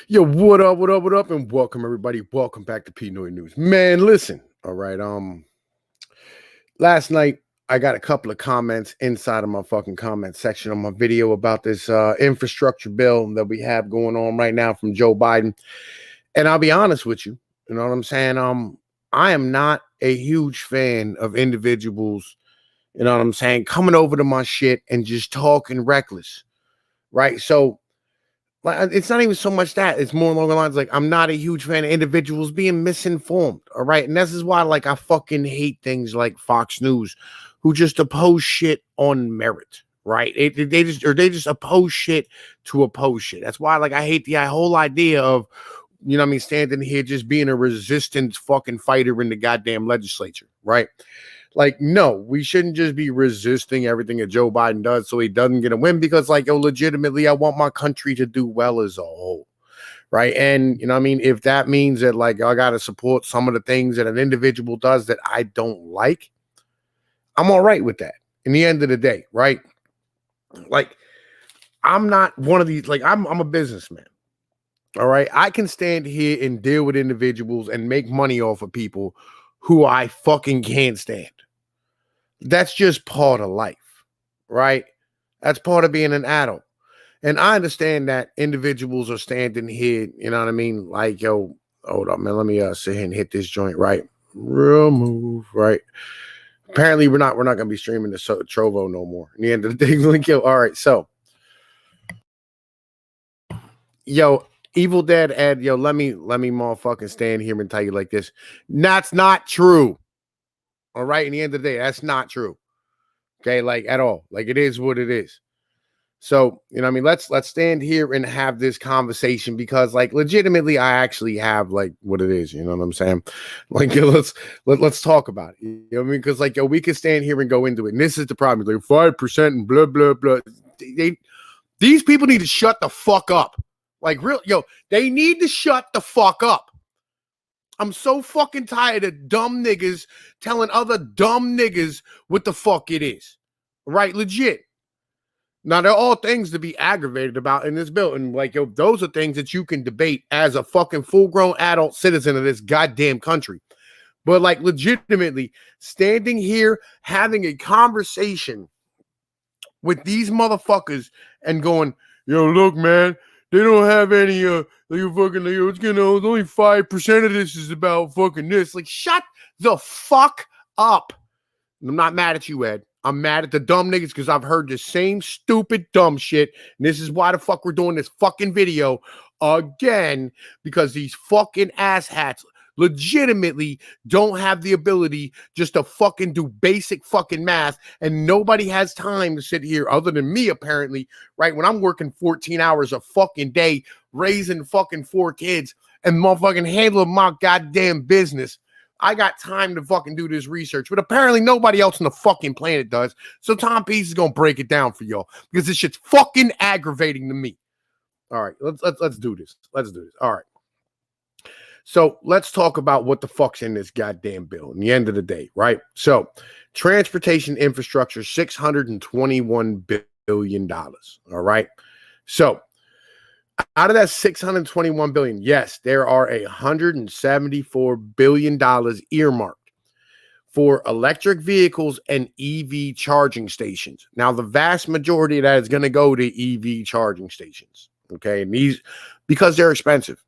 Yo, what up, what up, what up, and welcome everybody. Welcome back to Pinoy News. Man, listen. All right. Last night I got a couple of comments inside of my fucking comment section on my video about this infrastructure bill that we have going on right now from Joe Biden. And I'll be honest with you, you know what I'm saying? I am not a huge fan of individuals, you know what I'm saying, coming over to my shit and just talking reckless. Right. So like, it's not even so much that. It's more along the lines like I'm not a huge fan of individuals being misinformed. All right. And this is why, like, I fucking hate things like Fox News, who just oppose shit on merit. Right. They just oppose shit to oppose shit. That's why, like, I hate the whole idea of, you know what I mean, standing here just being a resistance fucking fighter in the goddamn legislature. Right. Like, no, we shouldn't just be resisting everything that Joe Biden does so he doesn't get a win because, like, yo, legitimately, I want my country to do well as a whole, right? And, you know what I mean? If that means that, like, I got to support some of the things that an individual does that I don't like, I'm all right with that in the end of the day, right? Like, I'm not one of these, like, I'm a businessman, all right? I can stand here and deal with individuals and make money off of people who I fucking can't stand. That's just part of life, right? That's part of being an adult. And I understand that individuals are standing here, you know what I mean? Like, yo, hold up, man. Let me sit here and hit this joint, right? Remove, right? Apparently, we're not gonna be streaming the Trovo no more. In the end of the day, like, yo, all right, so yo, Evil Dead Ed, yo, let me motherfucking stand here and tell you like this. That's not true. All right. In the end of the day, that's not true. Okay, like at all. Like it is what it is. So, you know what I mean? Let's stand here and have this conversation because, like, legitimately, I actually have like what it is. You know what I'm saying? Like, yo, let's talk about it. You know what I mean? Because, like, yo, we can stand here and go into it. And this is the problem. Like 5% and blah blah blah. These people need to shut the fuck up. Like, real, yo, they need to shut the fuck up. I'm so fucking tired of dumb niggas telling other dumb niggas what the fuck it is. Right? Legit. Now, they're all things to be aggravated about in this bill. And, like, yo, those are things that you can debate as a fucking full-grown adult citizen of this goddamn country. But, like, legitimately, standing here, having a conversation with these motherfuckers and going, yo, look, man, they don't have any, you fucking, it's only 5% of this is about fucking this. Like, shut the fuck up. I'm not mad at you, Ed. I'm mad at the dumb niggas because I've heard the same stupid dumb shit. And this is why the fuck we're doing this fucking video again, because these fucking asshats legitimately don't have the ability just to fucking do basic fucking math, and nobody has time to sit here other than me, apparently, right? When I'm working 14 hours a fucking day, raising fucking 4 kids and motherfucking handling my goddamn business, I got time to fucking do this research, but apparently nobody else on the fucking planet does. So Tom Peace is gonna break it down for y'all because this shit's fucking aggravating to me. All right, let's do this. Let's do this. All right. So let's talk about what the fuck's in this goddamn bill in the end of the day, right? So transportation infrastructure, $621 billion. All right. So out of that $621 billion, yes, there are $174 billion earmarked for electric vehicles and EV charging stations. Now, the vast majority of that is going to go to EV charging stations. Okay. And these, because they're expensive.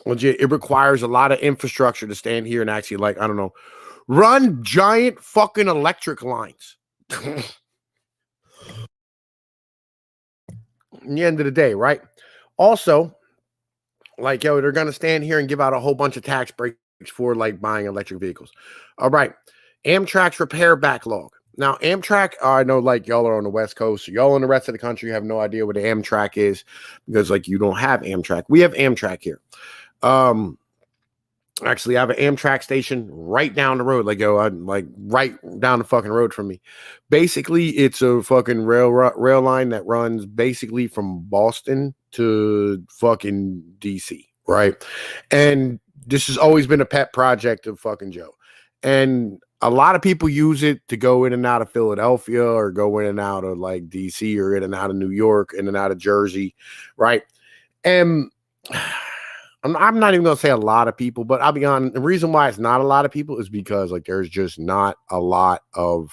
Legit, it requires a lot of infrastructure to stand here and actually, like, I don't know, run giant fucking electric lines. In the end of the day, right? Also, like, yo, they're going to stand here and give out a whole bunch of tax breaks for, like, buying electric vehicles. All right. Amtrak's repair backlog. Now, Amtrak, I know, like, y'all are on the West Coast. So y'all in the rest of the country have no idea what the Amtrak is because, like, you don't have Amtrak. We have Amtrak here. Actually, I have an Amtrak station right down the road, like, yo, like right down the fucking road from me. Basically, it's a fucking rail line that runs basically from Boston to fucking DC, right? And this has always been a pet project of fucking Joe. And a lot of people use it to go in and out of Philadelphia or go in and out of like DC or in and out of New York, in and out of Jersey, right? And I'm not even gonna say a lot of people, but I'll be honest. The reason why it's not a lot of people is because like there's just not a lot of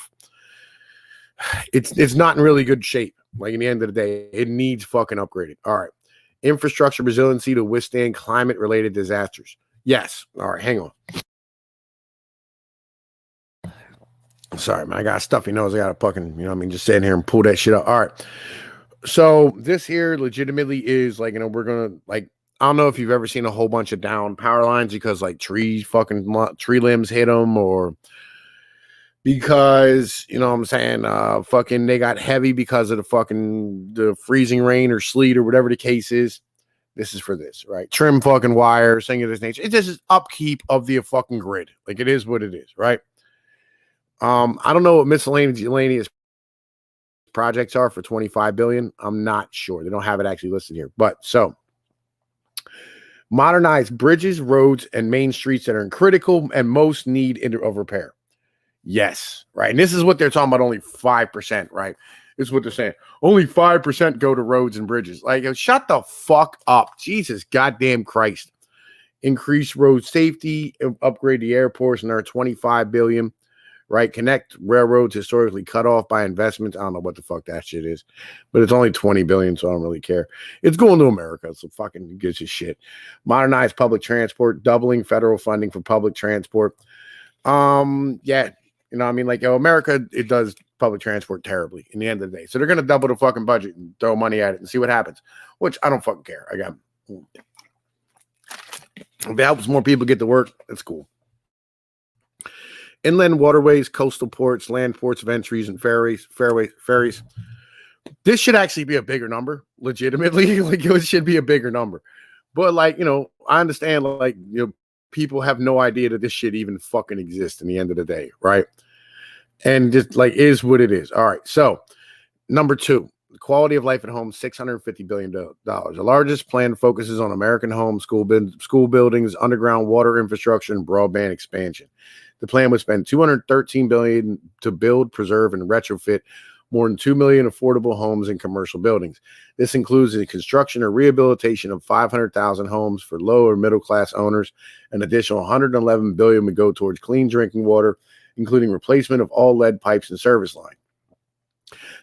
it's not in really good shape. Like in the end of the day, it needs fucking upgraded. All right. Infrastructure resiliency to withstand climate related disasters. Yes. All right, hang on. Sorry, man. I got a stuffy nose. I got to fucking, just sitting here and pull that shit up. All right. So this here legitimately is like, we're gonna like, I don't know if you've ever seen a whole bunch of down power lines because like tree limbs hit them, or because what I'm saying, fucking they got heavy because of the freezing rain or sleet or whatever the case is. This is for this, right? Trim fucking wires, thing of this nature. It's just upkeep of the fucking grid. Like it is what it is, right? I don't know what miscellaneous projects are for 25 billion. I'm not sure. They don't have it actually listed here. But so modernize bridges, roads, and main streets that are in critical and most need of repair. Yes, right. And this is what they're talking about, only 5%, right? This is what they're saying. Only 5% go to roads and bridges. Like, shut the fuck up. Jesus goddamn Christ. Increase road safety, upgrade the airports, and there are 25 billion. Right? Connect railroads historically cut off by investments. I don't know what the fuck that shit is, but it's only 20 billion, so I don't really care. It's going to America, so fucking gives a shit. Modernize public transport, doubling federal funding for public transport. Yeah, America, it does public transport terribly in the end of the day. So they're gonna double the fucking budget and throw money at it and see what happens. Which I don't fucking care. If it helps more people get to work, that's cool. Inland waterways, coastal ports, land ports of entries, and ferries. This should actually be a bigger number, legitimately. Like it should be a bigger number. But I understand, people have no idea that this shit even fucking exists in the end of the day, right? And just is what it is. All right. So number 2, the quality of life at home, $650 billion. The largest plan focuses on American homes, school buildings, underground water infrastructure, and broadband expansion. The plan would spend $213 billion to build, preserve, and retrofit more than 2 million affordable homes and commercial buildings. This includes the construction or rehabilitation of 500,000 homes for low or middle class owners. An additional $111 billion would go towards clean drinking water, including replacement of all lead pipes and service line.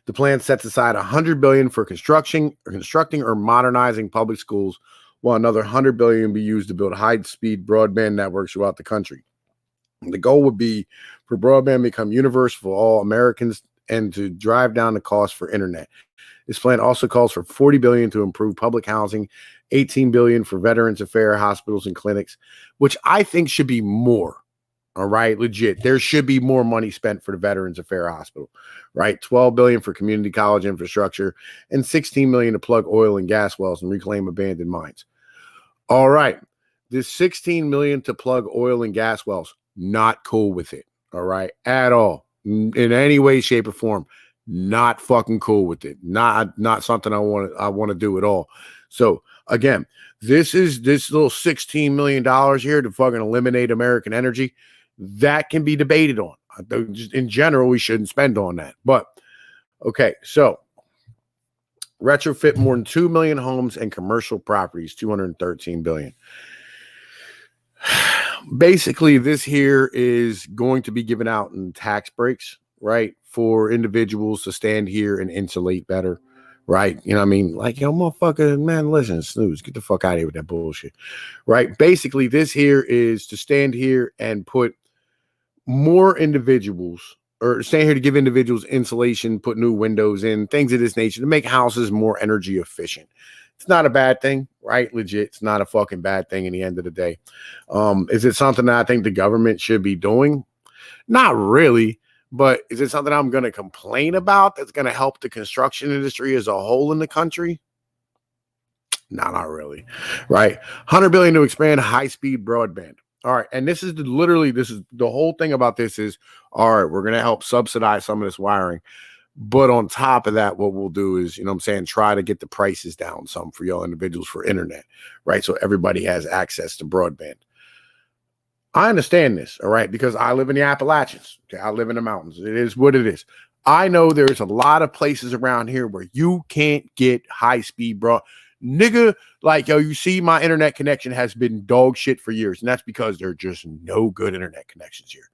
The plan sets aside $100 billion for constructing or modernizing public schools, while another $100 billion will be used to build high-speed broadband networks throughout the country. The goal would be for broadband to become universal for all Americans and to drive down the cost for internet. This plan also calls for $40 billion to improve public housing, $18 billion for Veterans Affairs hospitals and clinics, which I think should be more. All right, legit. There should be more money spent for the Veterans Affairs Hospital, right? $12 billion for community college infrastructure and $16 million to plug oil and gas wells and reclaim abandoned mines. All right, this $16 million to plug oil and gas wells, not cool with it. All right, at all, in any way, shape, or form, not fucking cool with it. Not something I want to do at all. So again, this little $16 million here to fucking eliminate American energy. That can be debated on. In general, we shouldn't spend on that. But okay, so retrofit more than 2 million homes and commercial properties, $213 billion. Basically, this here is going to be given out in tax breaks, right, for individuals to stand here and insulate better, right? You know what I mean? Like, motherfucker, man, listen, snooze, get the fuck out of here with that bullshit, right? Basically, this here is to stand here and put more individuals, or stand here to give individuals insulation, put new windows in, things of this nature to make houses more energy efficient. It's not a bad thing, right? Legit. It's not a fucking bad thing in the end of the day. Is it something that I think the government should be doing? Not really, but is it something I'm going to complain about that's going to help the construction industry as a whole in the country? No, not really, right? $100 billion to expand high-speed broadband. All right, and this is the whole thing about this is, all right, we're going to help subsidize some of this wiring. But on top of that, what we'll do is, try to get the prices down some for y'all individuals for internet, right? So everybody has access to broadband. I understand this, all right, because I live in the Appalachians. Okay, I live in the mountains. It is what it is. I know there's a lot of places around here where you can't get high-speed broad. Nigga, like, yo, you see, my internet connection has been dog shit for years, and that's because there are just no good internet connections here.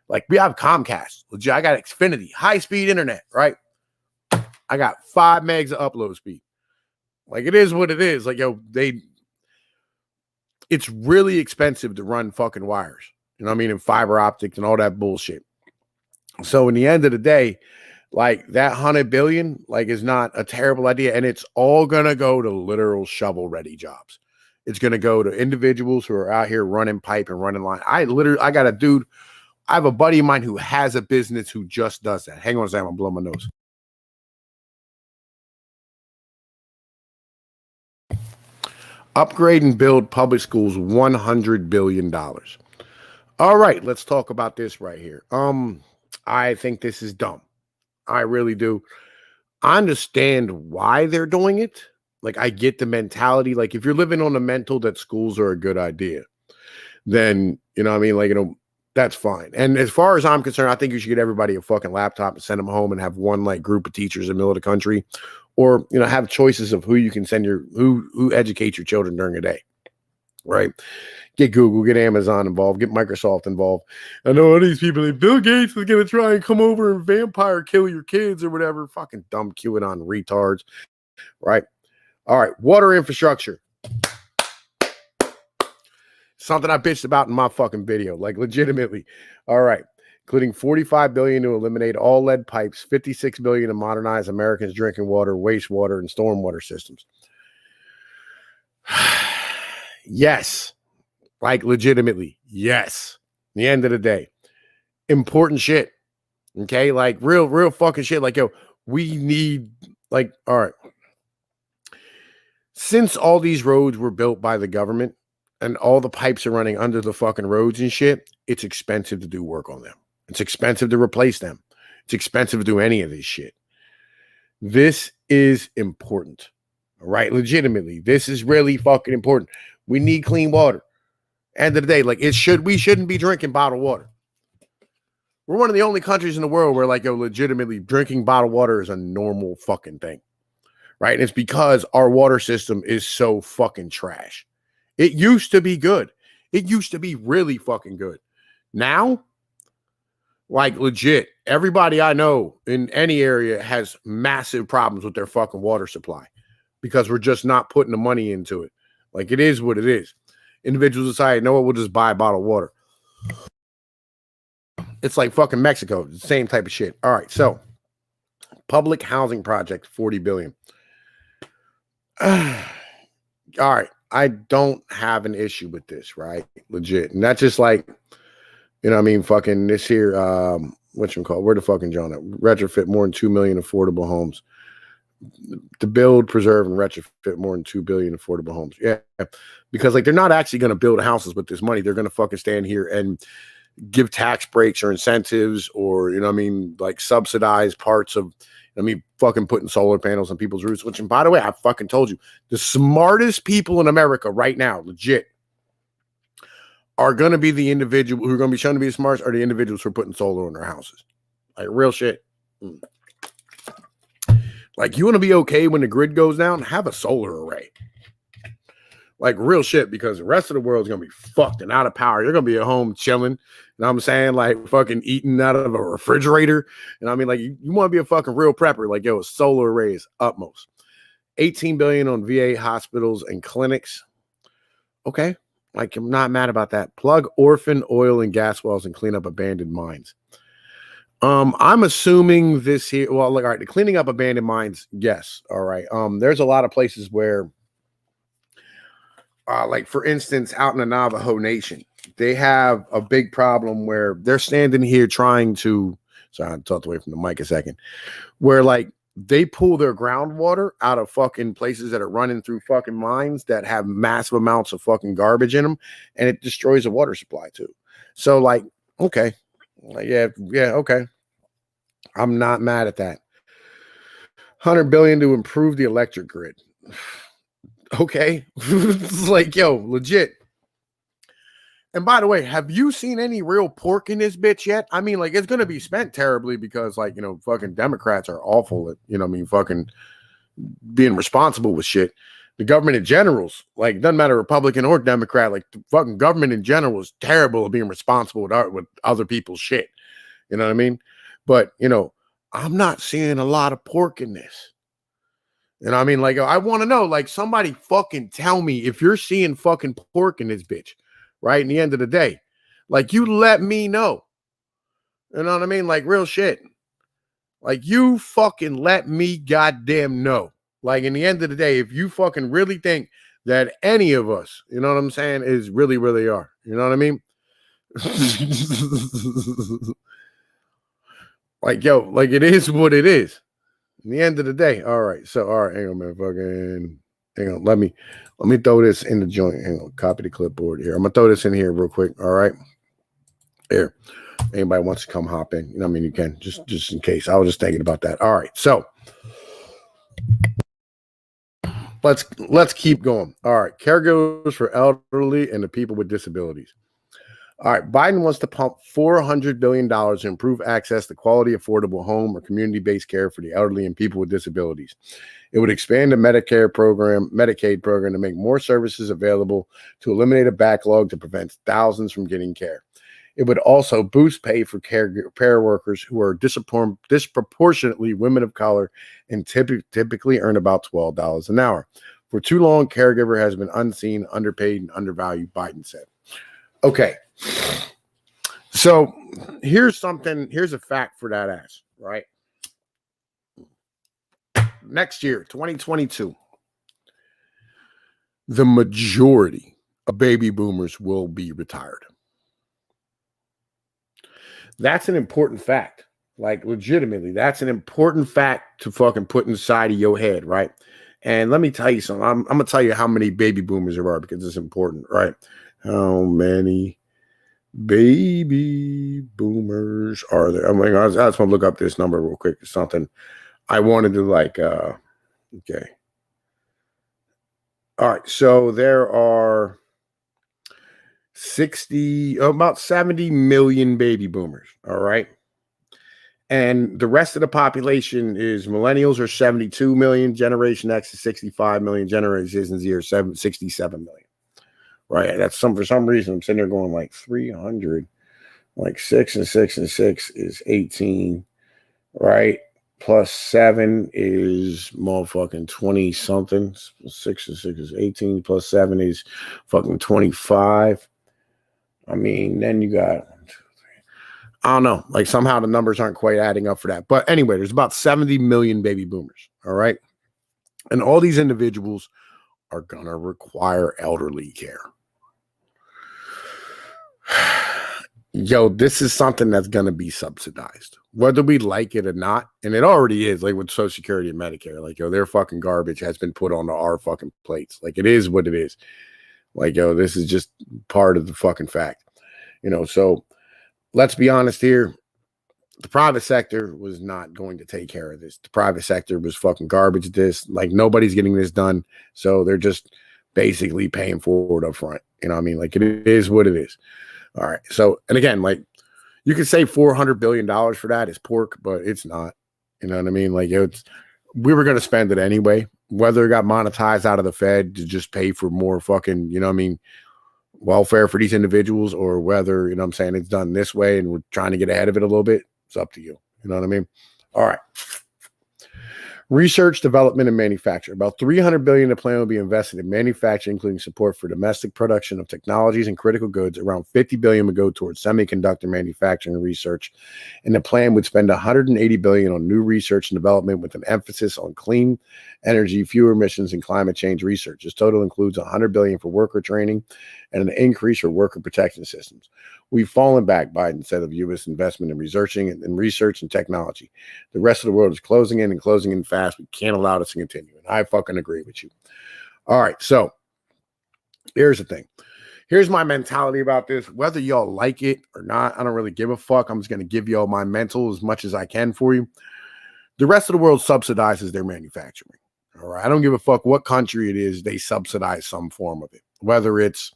Like, we have Comcast. Legit, I got Xfinity, high-speed internet, right? I got 5 megs of upload speed. Like, it is what it is. Like, yo, it's really expensive to run fucking wires. You know what I mean? And fiber optics and all that bullshit. So in the end of the day, like, that 100 billion, like, is not a terrible idea. And it's all going to go to literal shovel ready jobs. It's going to go to individuals who are out here running pipe and running line. I got a dude. I have a buddy of mine who has a business who just does that. Hang on a second. I'm going to blow my nose. Upgrade and build public schools, $100 billion. All right, let's talk about this right here. I think this is dumb. I really do. I understand why they're doing it. Like, I get the mentality. Like, if you're living on the mental that schools are a good idea, then, you know what I mean? Like, you know, that's fine. And as far as I'm concerned, I think you should get everybody a fucking laptop and send them home and have one, like, group of teachers in the middle of the country, or, you know, have choices of who you can send who educate your children during the day, right? Get Google, get Amazon involved, get Microsoft involved. I know all these people, like, Bill Gates is going to try and come over and vampire kill your kids or whatever. Fucking dumb QAnon retards, right? All right, water infrastructure. Something I bitched about in my fucking video, like, legitimately. All right, including $45 billion to eliminate all lead pipes, $56 billion to modernize Americans' drinking water, wastewater, and stormwater systems. Yes. Like, legitimately, yes. At the end of the day, important shit. Okay, like, real fucking shit. Like, yo, we need, like, all right. Since all these roads were built by the government and all the pipes are running under the fucking roads and shit, it's expensive to do work on them. It's expensive to replace them. It's expensive to do any of this shit. This is important. All right, legitimately, this is really fucking important. We need clean water. End of the day, like, we shouldn't be drinking bottled water. We're one of the only countries in the world where, like, yo, legitimately drinking bottled water is a normal fucking thing, right? And it's because our water system is so fucking trash. It used to be good. It used to be really fucking good. Now, like, legit, everybody I know in any area has massive problems with their fucking water supply because we're just not putting the money into it. Like, it is what it is. Individuals decide, you know what, we'll just buy a bottle of water. It's like fucking Mexico. The same type of shit. All right, so public housing project, $40 billion. All right, I don't have an issue with this, right? Legit. And that's just like, you know what I mean, fucking this here, whatchamacallit, where the fucking John at? Retrofit more than 2 million affordable homes. To build, preserve, and retrofit more than 2 billion affordable homes. Yeah, because, like, they're not actually going to build houses with this money. They're going to fucking stand here and give tax breaks or incentives, or, you know what I mean, like, subsidize parts of, I mean, fucking putting solar panels on people's roofs. Which, and by the way, I fucking told you, the smartest people in America right now, legit, are going to be the individual who are going to be shown to be the smartest, are the individuals who are putting solar on their houses. Like, real shit. Like, you want to be okay when the grid goes down? Have a solar array. Like, real shit, because the rest of the world is going to be fucked and out of power. You're going to be at home chilling. You know what I'm saying? Like, fucking eating out of a refrigerator. And I mean, like, you want to be a fucking real prepper. Like, yo, a solar array is utmost. $18 billion on VA hospitals and clinics. Okay. Like, I'm not mad about that. Plug orphan oil and gas wells and clean up abandoned mines. I'm assuming this here. Well, like, all right, the cleaning up abandoned mines, yes. All right. There's a lot of places where, like, for instance, out in the Navajo Nation, they have a big problem where they're standing here trying to. Sorry, I talked away from the mic a second. Where, like, they pull their groundwater out of fucking places that are running through fucking mines that have massive amounts of fucking garbage in them, and it destroys the water supply too. So, like, okay. Yeah, okay. I'm not mad at that. $100 billion to improve the electric grid. Okay. It's like, yo, legit. And by the way, have you seen any real pork in this bitch yet? I mean, like, it's going to be spent terribly because, like, you know, fucking Democrats are awful at, you know what I mean, fucking being responsible with shit. The government in general's like, it doesn't matter Republican or Democrat, like the fucking government in general is terrible at being responsible with other people's shit. You know what I mean? But, you know, I'm not seeing a lot of pork in this. You know what I mean? Like, I want to know, like, somebody fucking tell me if you're seeing fucking pork in this bitch, right? In the end of the day, like, you let me know. You know what I mean? Like, real shit. Like, you fucking let me goddamn know. Like, in the end of the day, if you fucking really think that any of us, you know what I'm saying, is really, really are. You know what I mean? Like, yo, like, it is what it is. In the end of the day. All right. So, all right, hang on, man. Fucking hang on. Let me throw this in the joint. Hang on, copy the clipboard here. I'm gonna throw this in here real quick. All right. Here. Anybody wants to come hop in, you know what I mean, you can, just in case. I was just thinking about that. All right. So let's keep going. All right. Caregivers for elderly and the people with disabilities. All right. Biden wants to pump $400 billion to improve access to quality, affordable home or community-based care for the elderly and people with disabilities. It would expand the Medicaid program to make more services available, to eliminate a backlog, to prevent thousands from getting care. It would also boost pay for care workers who are disproportionately women of color and typically earn about $12 an hour. For too long, caregiver has been unseen, underpaid, and undervalued, Biden said. Okay. So here's a fact for that ass, right? Next year, 2022, the majority of baby boomers will be retired. That's an important fact. Like, legitimately, that's an important fact to fucking put inside of your head, right? And let me tell you something. I'm going to tell you how many baby boomers there are because it's important, right? How many baby boomers are there? I mean, I just want to look up this number real quick. It's something I wanted to like, okay. All right. So there are about 70 million baby boomers. All right. And the rest of the population is millennials are 72 million, Generation X is 65 million, Generation Z are 67 million. Right. That's for some reason I'm sitting there going like 300, like 6 and 6 and 6 is 18, right? Plus 7 is motherfucking 20 something. 6 and 6 is 18, plus 7 is fucking 25. I mean, then you got, I don't know, like somehow the numbers aren't quite adding up for that. But anyway, there's about 70 million baby boomers. All right. And all these individuals are going to require elderly care. Yo, this is something that's going to be subsidized, whether we like it or not. And it already is, like with Social Security and Medicare. Like, yo, their fucking garbage has been put onto our fucking plates. Like, it is what it is. Like, yo, this is just part of the fucking fact. You know, so let's be honest here. The private sector was not going to take care of this. The private sector was fucking garbage. Like, nobody's getting this done. So they're just basically paying for it up front. You know what I mean? Like, it is what it is. All right. So, and again, like, you could say $400 billion for that is pork, but it's not. You know what I mean? Like, we were going to spend it anyway, whether it got monetized out of the Fed to just pay for more fucking, you know what I mean, welfare for these individuals, or whether, you know what I'm saying, it's done this way and we're trying to get ahead of it a little bit. It's up to you. You know what I mean? All right. Research, development, and manufacture. About $300 billion of the plan will be invested in manufacturing, including support for domestic production of technologies and critical goods. Around $50 billion would go towards semiconductor manufacturing and research. And the plan would spend $180 billion on new research and development with an emphasis on clean energy, fewer emissions, and climate change research. This total includes $100 billion for worker training and an increase for worker protection systems. We've fallen back, Biden said, of U.S. investment in researching and research and technology. The rest of the world is closing in fast. We can't allow this to continue. And I fucking agree with you. All right. So here's the thing. Here's my mentality about this. Whether y'all like it or not, I don't really give a fuck. I'm just going to give y'all my mental as much as I can for you. The rest of the world subsidizes their manufacturing. All right. I don't give a fuck what country it is. They subsidize some form of it, whether it's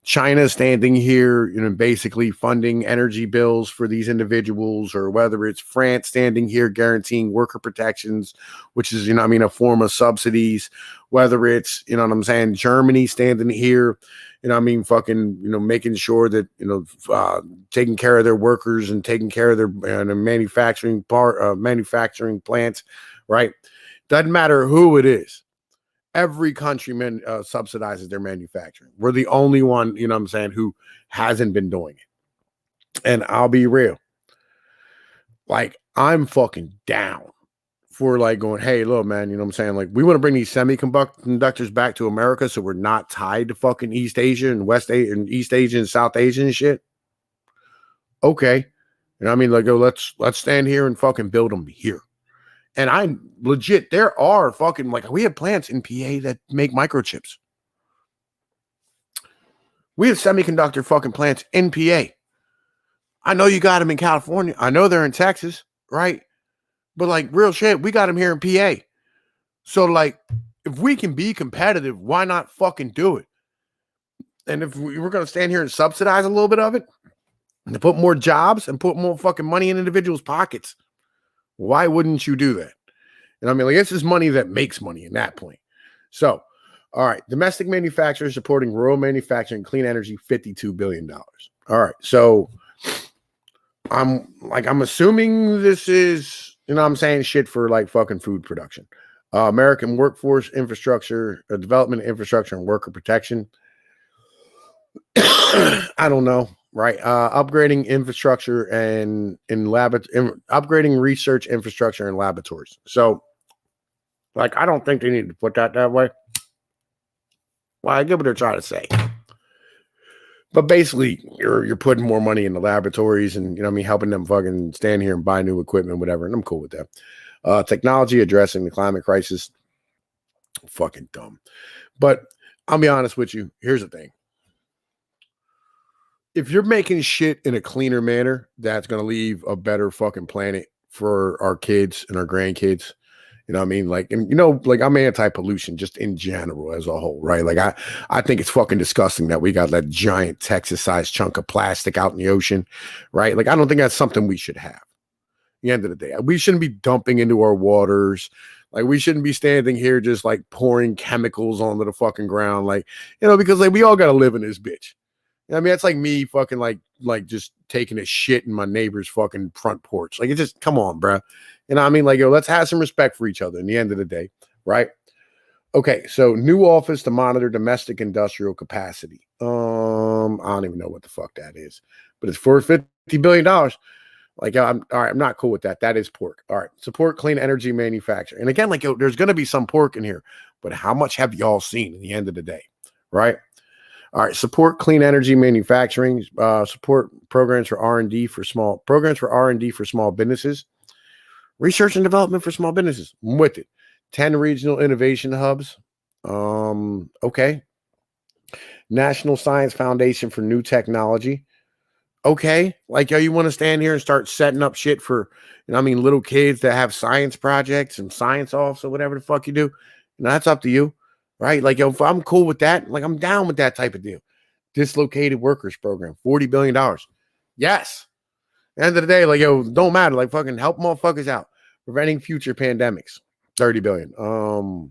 China standing here, basically funding energy bills for these individuals, or whether it's France standing here guaranteeing worker protections, which is, a form of subsidies, whether it's, Germany standing here, fucking, making sure that, taking care of their workers and taking care of their manufacturing plants, right? Doesn't matter who it is. Every country subsidizes their manufacturing. We're the only one, who hasn't been doing it. And I'll be real. Like, I'm fucking down for like going, hey, look, man, like, we want to bring these semiconductors back to America so we're not tied to fucking East Asia and West Asia and East Asia and South Asia and shit. Okay. Like, let's stand here and fucking build them here. And I legit, there are fucking, like, we have plants in PA that make microchips. We have semiconductor fucking plants in PA. I know you got them in California. I know they're in Texas, right? But like, real shit, we got them here in PA. So like, if we can be competitive, why not fucking do it? And if we're going to stand here and subsidize a little bit of it, and to put more jobs and put more fucking money in individuals' pockets, why wouldn't you do that? And like, this is money that makes money in that point. So, all right, domestic manufacturers supporting rural manufacturing, clean energy, $52 billion. All right, so I'm assuming this is, shit for like fucking food production. American workforce infrastructure, development infrastructure, and worker protection. I don't know. Right. Upgrading infrastructure and upgrading research infrastructure and laboratories. So, like, I don't think they need to put that way. Well, I get what they're trying to say. But basically, you're putting more money in the laboratories and, helping them fucking stand here and buy new equipment, whatever. And I'm cool with that. Technology addressing the climate crisis. Fucking dumb. But I'll be honest with you. Here's the thing. If you're making shit in a cleaner manner, that's going to leave a better fucking planet for our kids and our grandkids. Like, and like, I'm anti-pollution just in general as a whole, right? Like, I think it's fucking disgusting that we got that giant Texas-sized chunk of plastic out in the ocean, right? Like, I don't think that's something we should have. At the end of the day, we shouldn't be dumping into our waters. Like, we shouldn't be standing here just like pouring chemicals onto the fucking ground, like, because like, we all got to live in this bitch. It's like me fucking like just taking a shit in my neighbor's fucking front porch. Like, it just, come on, bro. Like, let's have some respect for each other in the end of the day, right? Okay, so new office to monitor domestic industrial capacity. I don't even know what the fuck that is, but it's for $50 billion. Like, all right, I'm not cool with that. That is pork. All right, support clean energy manufacturing. And again, like, there's going to be some pork in here, but how much have y'all seen in the end of the day, right? All right, support clean energy manufacturing, support programs for R&D for small businesses, research and development for small businesses. I'm with it. 10 regional innovation hubs. Okay. National Science Foundation for New Technology. Okay. Like, you want to stand here and start setting up shit for, little kids that have science projects and science offs or whatever the fuck you do. That's up to you. Right? Like, if I'm cool with that, like, I'm down with that type of deal. Dislocated workers program, $40 billion. Yes. End of the day, like, don't matter. Like, fucking help motherfuckers out. Preventing future pandemics, $30 billion.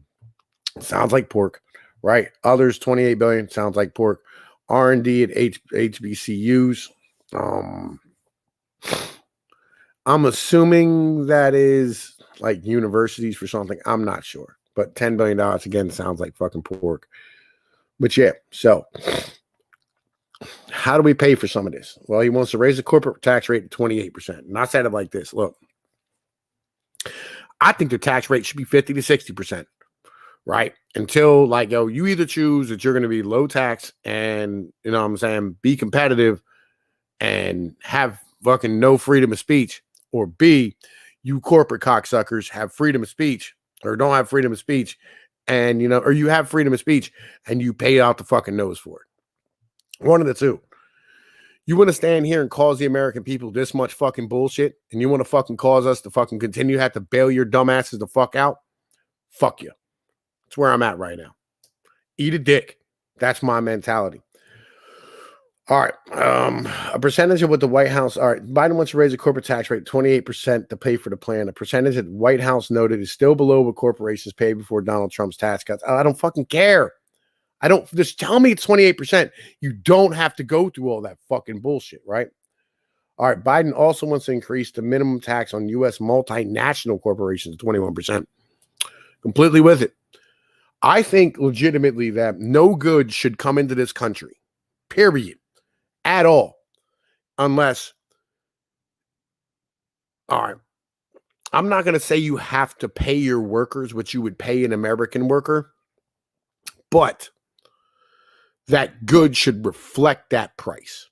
Sounds like pork, right? Others, $28 billion. Sounds like pork. R&D at HBCUs. I'm assuming that is like universities for something. I'm not sure. But $10 billion, again, sounds like fucking pork. But yeah, so how do we pay for some of this? Well, he wants to raise the corporate tax rate to 28%. And I said it like this. Look, I think the tax rate should be 50 to 60%, right? Until, like, you either choose that you're going to be low tax and, be competitive and have fucking no freedom of speech, or B, you corporate cocksuckers have freedom of speech or don't have freedom of speech, and, or you have freedom of speech and you pay out the fucking nose for it. One of the two. You want to stand here and cause the American people this much fucking bullshit, and you want to fucking cause us to fucking continue to have to bail your dumbasses the fuck out? Fuck you. That's where I'm at right now. Eat a dick. That's my mentality. All right. A percentage of what the White House. All right. Biden wants to raise the corporate tax rate 28% to pay for the plan. A percentage that the White House noted is still below what corporations paid before Donald Trump's tax cuts. I don't fucking care. I don't just tell me it's 28%. You don't have to go through all that fucking bullshit, right? All right. Biden also wants to increase the minimum tax on U.S. multinational corporations to 21%. Completely with it. I think legitimately that no good should come into this country, period, at all, unless, all right, I'm not going to say you have to pay your workers what you would pay an American worker, but that good should reflect that price.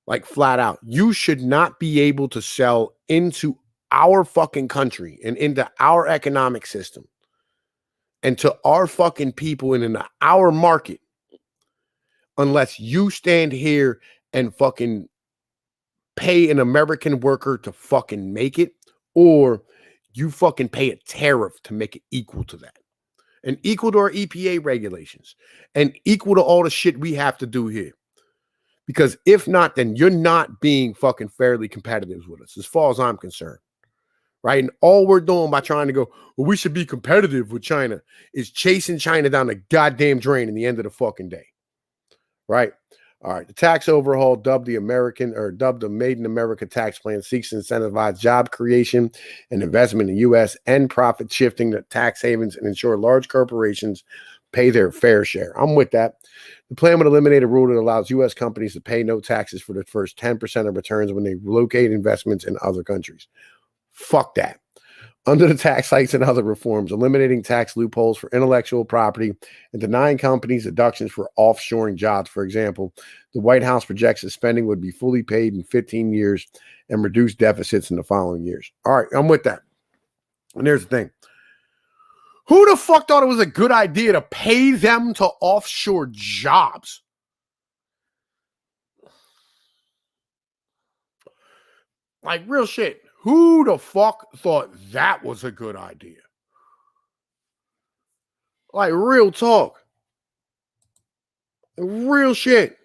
Like flat out, you should not be able to sell into our fucking country and into our economic system and to our fucking people and into our market unless you stand here and fucking pay an American worker to fucking make it, or you fucking pay a tariff to make it equal to that and equal to our EPA regulations and equal to all the shit we have to do here. Because if not, then you're not being fucking fairly competitive with us, as far as I'm concerned. Right. And all we're doing by trying to go, well, we should be competitive with China is chasing China down the goddamn drain in the end of the fucking day. Right. All right. The tax overhaul, dubbed the Made in America tax plan, seeks to incentivize job creation and investment in the U.S. and profit shifting to tax havens and ensure large corporations pay their fair share. I'm with that. The plan would eliminate a rule that allows U.S. companies to pay no taxes for the first 10% of returns when they relocate investments in other countries. Fuck that. Under the tax hikes and other reforms, eliminating tax loopholes for intellectual property and denying companies deductions for offshoring jobs, for example, the White House projects that spending would be fully paid in 15 years and reduce deficits in the following years. All right, I'm with that. And here's the thing. Who the fuck thought it was a good idea to pay them to offshore jobs? Like real shit. Who the fuck thought that was a good idea? Like real talk. Real shit.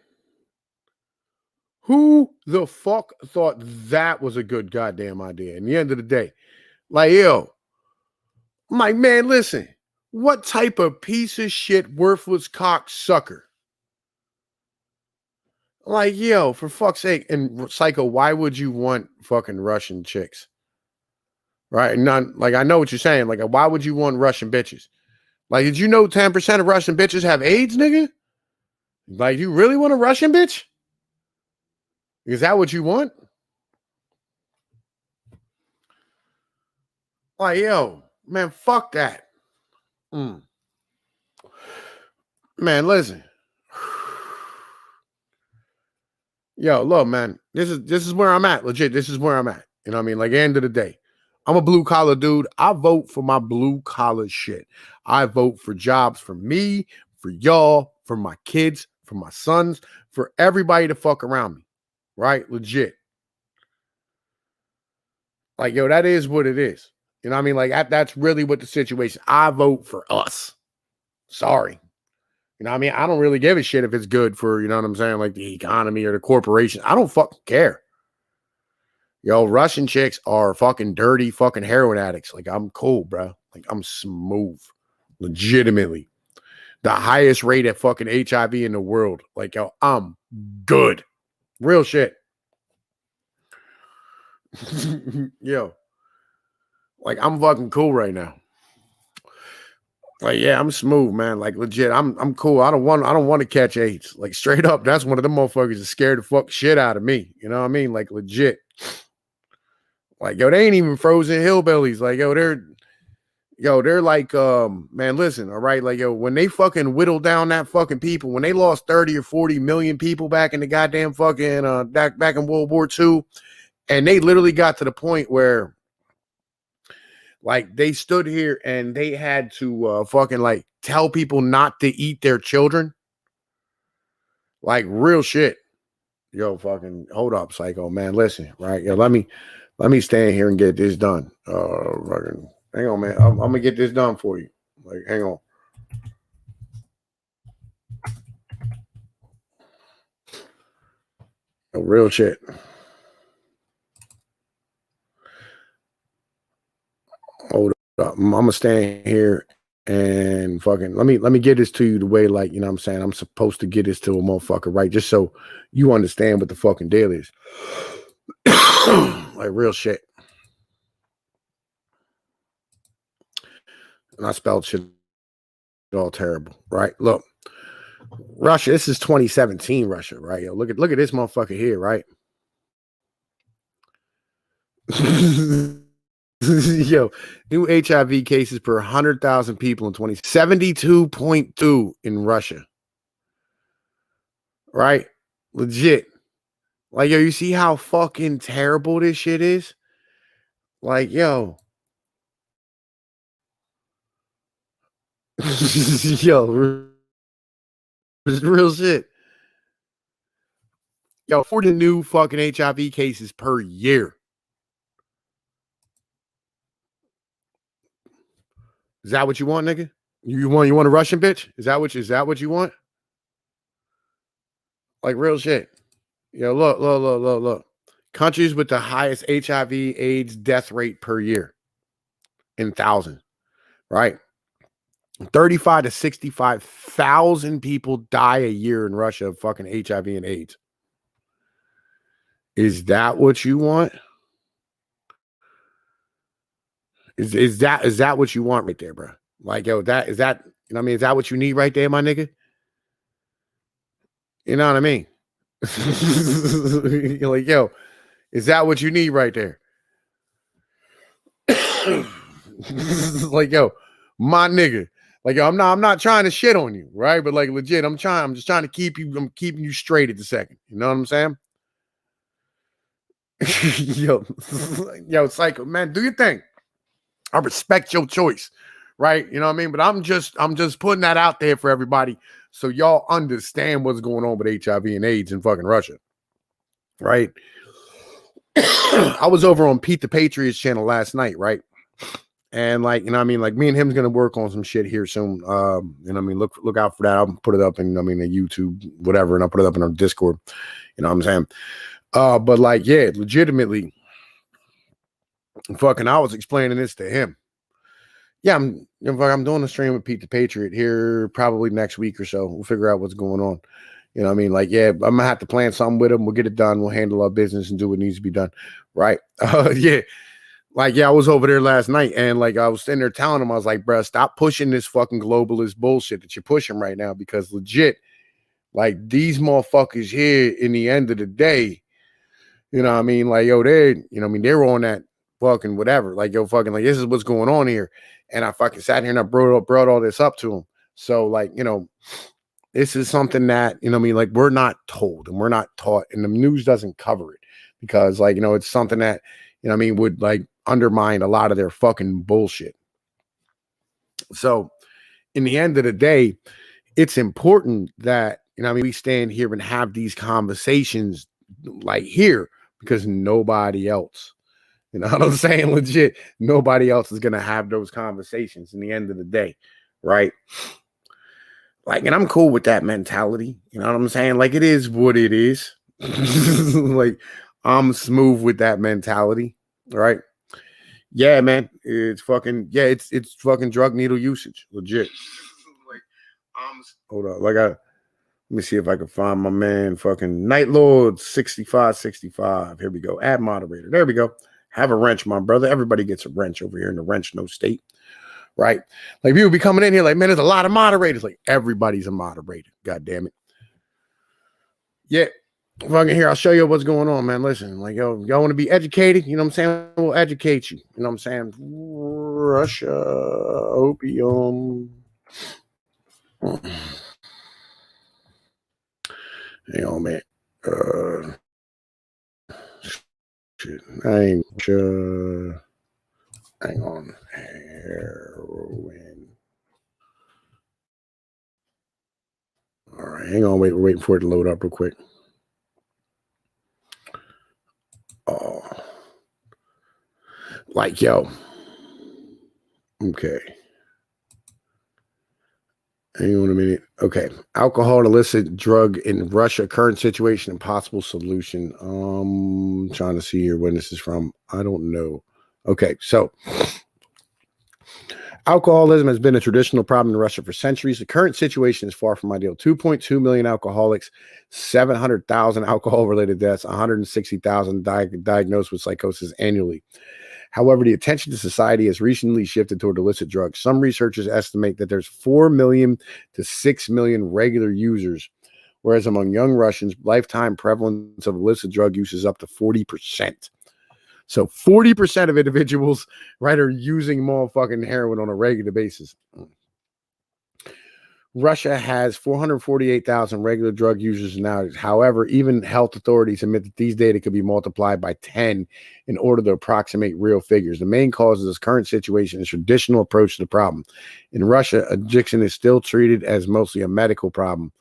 Who the fuck thought that was a good goddamn idea? In the end of the day, like, yo, I'm like, man, listen, what type of piece of shit, worthless cocksucker? Like, yo, for fuck's sake, and Psycho, why would you want fucking Russian chicks? Right? None, like, I know what you're saying. Like, why would you want Russian bitches? Like, did you know 10% of Russian bitches have AIDS, nigga? Like, you really want a Russian bitch? Is that what you want? Like, yo, man, fuck that. Man, listen. Yo, look, man, this is where I'm at. Legit, this is where I'm at. You know what I mean? Like, end of the day, I'm a blue collar dude. I vote for my blue collar shit. I vote for jobs for me, for y'all, for my kids, for my sons, for everybody to fuck around me. Right? Legit. Like, yo, that is what it is. You know what I mean? Like, that's really what the situation. I vote for us. Sorry. You know what I mean? I don't really give a shit if it's good for, you know what I'm saying, like the economy or the corporation. I don't fucking care. Yo, Russian chicks are fucking dirty fucking heroin addicts. Like, I'm cool, bro. Like, I'm smooth. Legitimately. The highest rate of fucking HIV in the world. Like, yo, I'm good. Real shit. Yo. Like, I'm fucking cool right now. Like, yeah, I'm smooth, man. Like, legit, I'm cool. I don't want to catch AIDS. Like, straight up, that's one of them motherfuckers that scared the fuck shit out of me. You know what I mean? Like, legit. Like, yo, they ain't even frozen hillbillies. Like, yo, they're like, man, listen, all right. Like, yo, when they fucking whittled down that fucking people, when they lost 30 or 40 million people back in the goddamn fucking back in World War II, and they literally got to the point where like they stood here and they had to fucking like tell people not to eat their children. Like real shit. Yo, fucking hold up, Psycho, man. Listen, right? Yo, let me stand here and get this done. Fucking, hang on, man. I'm gonna get this done for you. Like, hang on. Real shit. Hold up. I'm gonna stand here and fucking let me get this to you the way, like, you know what I'm saying, I'm supposed to get this to a motherfucker, right? Just so you understand what the fucking deal is. Like real shit. And I spelled shit all terrible, right? Look, Russia, this is 2017 Russia, right? Yo, look at this motherfucker here, right? Yo, new HIV cases per 100,000 people in 2072.2 in Russia. Right? Legit. Like, yo, you see how fucking terrible this shit is? Like, yo. Yo, real shit. Yo, 40 new fucking HIV cases per year. Is that what you want, nigga? You want a Russian bitch? Is that what you want? Like real shit. Yo, look. Countries with the highest HIV/AIDS death rate per year in thousands, right? 35 to 65,000 people die a year in Russia of fucking HIV and AIDS. Is that what you want? Is that what you want right there, bro? Like, yo, that is that, you know what I mean? Is that what you need right there, my nigga? You know what I mean? You're like, yo, is that what you need right there? Like, yo, my nigga. Like, yo, I'm not trying to shit on you, right? But like legit, I'm just trying to I'm keeping you straight at the second. You know what I'm saying? yo, psycho, man, do your thing. I respect your choice, right? You know what I mean? But I'm just putting that out there for everybody so y'all understand what's going on with HIV and AIDS in fucking Russia, right? I was over on Pete the Patriot's channel last night, right? And like, you know what I mean? Like me and him's gonna work on some shit here soon. You know what I mean? Look out for that. I'll put it up in, I mean, the YouTube, whatever, and I'll put it up in our Discord. You know what I'm saying? But like, yeah, legitimately, fucking, I was explaining this to him. Yeah, I'm doing a stream with Pete the Patriot here probably next week or so. We'll figure out what's going on. You know what I mean? Like, yeah, I'm gonna have to plan something with him. We'll get it done. We'll handle our business and do what needs to be done. Right. Yeah. Like, yeah, I was over there last night and like I was sitting there telling him, I was like, bro, stop pushing this fucking globalist bullshit that you're pushing right now, because legit, like these motherfuckers here in the end of the day, you know what I mean? Like, yo, you know what I mean? They were on that fucking whatever. Like, yo, fucking, like, this is what's going on here. And I fucking sat here and I brought all this up to him. So, like, you know, this is something that, you know what I mean? Like, we're not told and we're not taught, and the news doesn't cover it because, like, you know, it's something that, you know what I mean, would like undermine a lot of their fucking bullshit. So, in the end of the day, it's important that, you know what I mean, we stand here and have these conversations like here, because nobody else, you know what I'm saying? Legit, nobody else is going to have those conversations in the end of the day, right? Like, and I'm cool with that mentality, you know what I'm saying? Like, it is what it is. Like, I'm smooth with that mentality, right? Yeah, man, it's fucking, yeah, it's fucking drug needle usage, legit. Like, hold on, like, let me see if I can find my man, fucking Night Lord 6565. Here we go. Add moderator. There we go. Have a wrench, my brother. Everybody gets a wrench over here in the wrench no state, right? Like, people be coming in here like, man, there's a lot of moderators. Like, everybody's a moderator. God damn it. Yeah. Fucking here, I'll show you what's going on, man. Listen, like, yo, y'all want to be educated? You know what I'm saying? We'll educate you. You know what I'm saying? Russia, opium. Hang on, man. Shit. I ain't sure. Hang on. Heroin. All right, hang on. Wait, we're waiting for it to load up real quick. Oh, like, yo. Okay. Hang on a minute. Okay. Alcohol, illicit drug in Russia, current situation and possible solution. Trying to see here when this is from. I don't know. Okay, so alcoholism has been a traditional problem in Russia for centuries. The current situation is far from ideal. 2.2 million alcoholics, 700,000 alcohol-related deaths, 160,000 diagnosed with psychosis annually. However, the attention to society has recently shifted toward illicit drugs. Some researchers estimate that there's 4 million to 6 million regular users, whereas among young Russians, lifetime prevalence of illicit drug use is up to 40%. So 40% of individuals, right, are using motherfucking heroin on a regular basis. Russia has 448,000 regular drug users now. However, even health authorities admit that these data could be multiplied by 10 in order to approximate real figures. The main cause of this current situation is traditional approach to the problem. In Russia, addiction is still treated as mostly a medical problem.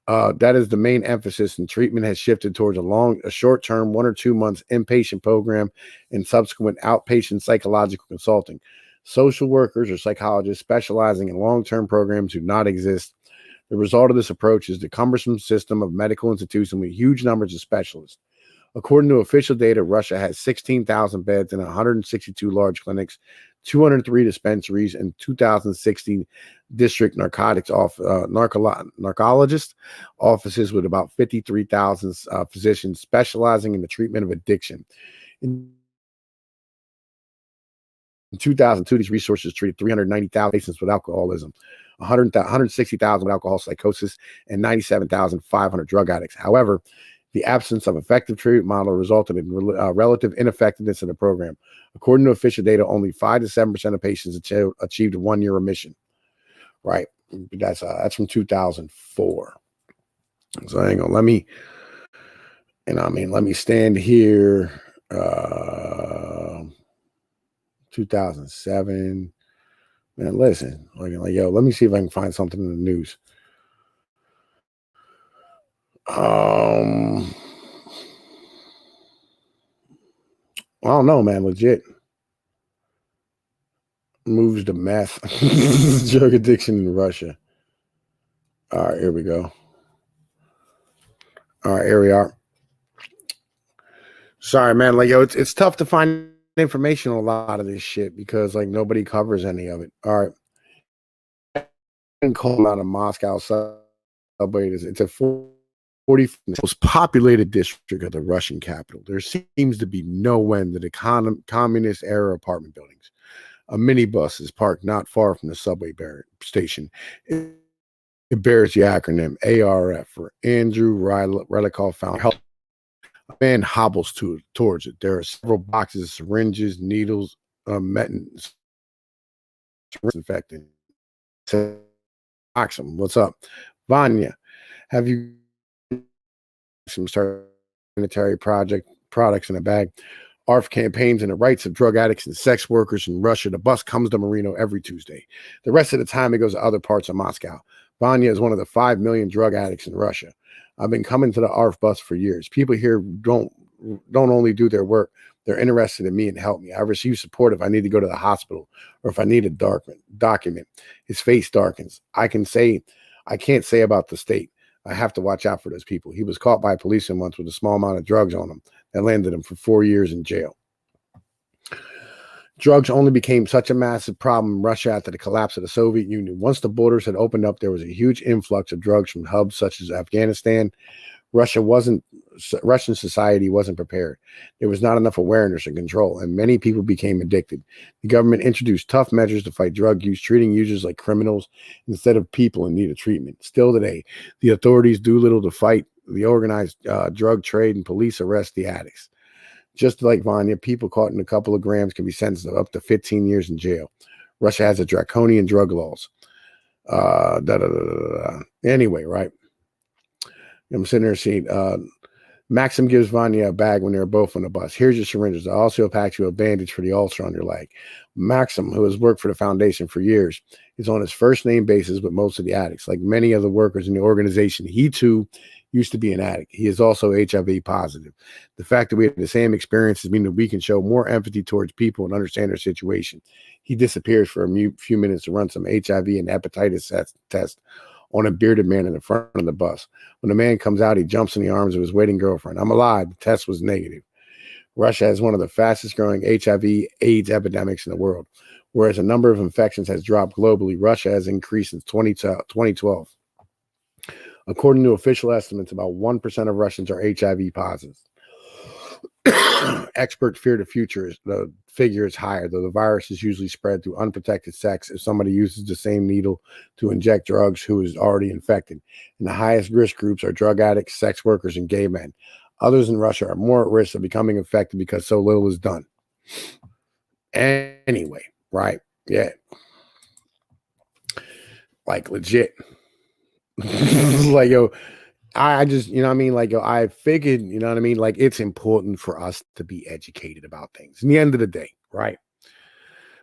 That is the main emphasis, and treatment has shifted towards a short-term, 1 or 2 months inpatient program and subsequent outpatient psychological consulting. Social workers or psychologists specializing in long-term programs do not exist. The result of this approach is the cumbersome system of medical institutions with huge numbers of specialists. According to official data, Russia has 16,000 beds in 162 large clinics, 203 dispensaries, and 2,060 district narcologist offices with about 53,000 physicians specializing in the treatment of addiction. In 2002, these resources treated 390,000 patients with alcoholism, 160,000 with alcohol psychosis, and 97,500 drug addicts. However, the absence of effective treatment model resulted in relative ineffectiveness in the program. According to official data, only 5 to 7% of patients achieved a 1-year remission. Right, that's from 2004. So hang on, let me stand here. 2007. Man, listen, yo, let me see if I can find something in the news. I don't know, man. Legit moves to meth, drug addiction in Russia. All right, here we go. All right, here we are. Sorry, man. Yo, it's tough to find information on a lot of this shit because nobody covers any of it. All right. Call out of Moscow subway. It's a 40 most populated district of the Russian capital. There seems to be no end to the communist era apartment buildings. A minibus is parked not far from the subway station. It bears the acronym ARF for Andrew Relikov found help. A man hobbles towards it. There are several boxes of syringes, needles, disinfectant. Ask him, what's up? Vanya, have you some sanitary products in a bag? ARF campaigns and the rights of drug addicts and sex workers in Russia. The bus comes to Marino every Tuesday. The rest of the time, it goes to other parts of Moscow. Vanya is one of the 5 million drug addicts in Russia. I've been coming to the ARF bus for years. People here don't only do their work, they're interested in me and help me. I receive support if I need to go to the hospital or if I need a document. His face darkens. I can't say about the state. I have to watch out for those people. He was caught by a policeman once with a small amount of drugs on him that landed him for 4 years in jail. Drugs only became such a massive problem in Russia after the collapse of the Soviet Union. Once the borders had opened up, there was a huge influx of drugs from hubs such as Afghanistan. Russian society wasn't prepared. There was not enough awareness and control, and many people became addicted. The government introduced tough measures to fight drug use, treating users like criminals instead of people in need of treatment. Still today, the authorities do little to fight the organized drug trade, and police arrest the addicts. Just like Vanya, people caught in a couple of grams can be sentenced to up to 15 years in jail. Russia has a draconian drug laws. Anyway, right? I'm sitting there seeing Maxim gives Vanya a bag when they're both on the bus. Here's your syringes. I also packed you a bandage for the ulcer on your leg. Maxim, who has worked for the foundation for years, is on his first name basis with most of the addicts. Like many of the workers in the organization, he too used to be an addict. He is also HIV positive. The fact that we have the same experiences means that we can show more empathy towards people and understand their situation. He disappears for a few minutes to run some HIV and hepatitis test on a bearded man in the front of the bus. When the man comes out, he jumps in the arms of his waiting girlfriend. I'm alive. The test was negative. Russia has one of the fastest growing HIV/AIDS epidemics in the world. Whereas the number of infections has dropped globally, Russia has increased since 2012. According to official estimates, about 1% of Russians are HIV positive. Experts fear the figure is higher, though the virus is usually spread through unprotected sex if somebody uses the same needle to inject drugs who is already infected. And the highest risk groups are drug addicts, sex workers, and gay men. Others in Russia are more at risk of becoming infected because so little is done. Anyway, right? Yeah. Like legit. Like, yo, I just, you know what I mean? Like, yo, I figured, you know what I mean? Like, it's important for us to be educated about things in the end of the day, right?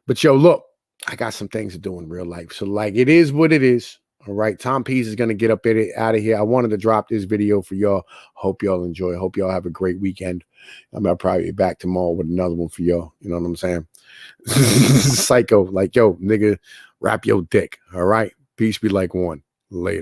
But yo, look, I got some things to do in real life. So, like, it is what it is. All right. Tom Pease is going to get up out of here. I wanted to drop this video for y'all. Hope y'all enjoy. Hope y'all have a great weekend. I'll probably be back tomorrow with another one for y'all. You know what I'm saying? Psycho. Like, yo, nigga, wrap your dick. All right. Peace be like one. Later.